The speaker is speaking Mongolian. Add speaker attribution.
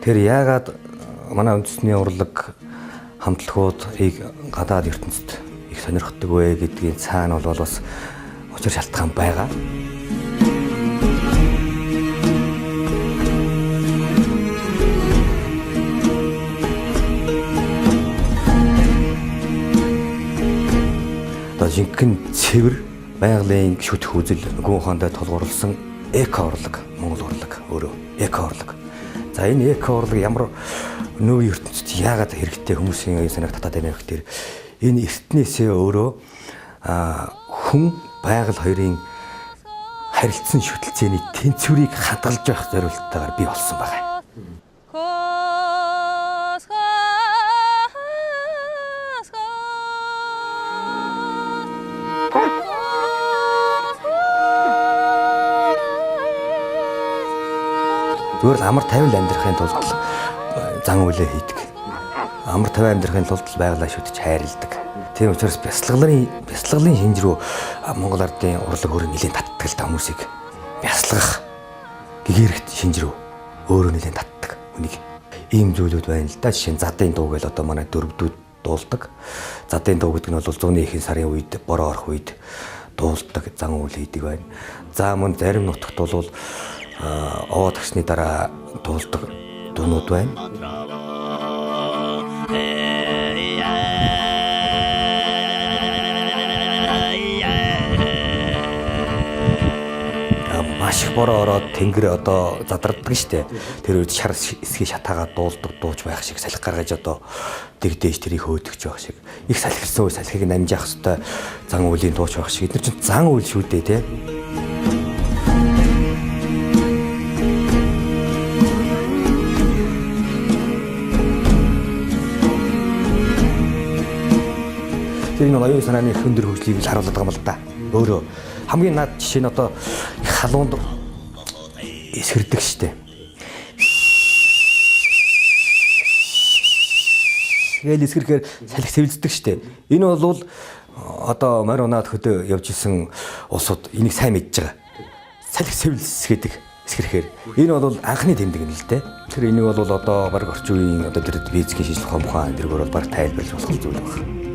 Speaker 1: Тэр яагаад манай үндэсний урлаг хамтлагуудыг гадаад ертөнцид их сонирхдаг вэ гэдгийн цаана бол бас учир шалтгаан байгаа. Жинхэнэ цэвэр байгалийн гişүдэх үзэл гүн хондоо тулгуурласан эко урлаг, Монгол урлаг өөрөө эко урлаг. За энэ эко урлаг ямар нүүр ертөнцид яагаад хэрэгтэй хүмүүсийн санааг татаад байна гэхээр энэ эртнээсээ өөрөө хүн байгаль хоёрын харилцсан шүтэлцээний тэнцвэрийг хадгалж явах зорилттойгоор бий болсон байна. Зүгээр л амар тайван амьдрахын тулд зан үйлээ хийдэг. Амар тайван амьдрахын тулд байгалаа шүтэж хайрладаг. Тийм учраас бясалгалын шинж рүү Монгол ардын урлаг өөрөө нэлээд татдаг л та хүмүүсийг бясалгах гэгэрэгт шинж рүү өөрөө нэлээд татдаг. Үнийг ийм зүйлүүд байна л да. Жишээ нь задын дуу гэл одоо манай дөрвдүүд дуулдаг. Задын дуу гэдэг нь бол зуны ихэнх сарын үед бороо орох үед дуулдаг зан үйл хийдэг байна. За мөн зарим нутагт бол овоо тагсны дараа дуулдаг дуунууд байна. Маш их бороо ороод тэнгэр одоо задардаг штэ. Тэр үед шар эсхий шатаагаа дуулдаг дууж байх шиг салхи гаргаж одоо дэгдээж тэрийг хөөдөгч байх шиг. Их салхирсан үе салхийг намж явах хэвээр зан үйлийн дууч байх шиг. Эдгээр чинь зан үйл шүү дээ те. Тэр энэ оюун санааны өндөр хөгжлийг л харуулдаг юм л да. Өөрөө хамгийн наад жишээ нь одоо их халуунд эсгэрдэг штэ. Тэгэл эсгэрхээр салхи цэвэлздэг штэ. Энэ бол одоо морь унаад хөдөө явж исэн улсууд энийг сайн мэдж байгаа. Салхи цэвэлсгээд эсгэрхээр энэ бол анхны тэмдэг юм л дээ. Тэр энийг бол одоо баг орчин үеийн одоо тэр физикийн шинжилгээ ухаан дэргээр бол баг тайлбарлаж болох зүйл байна.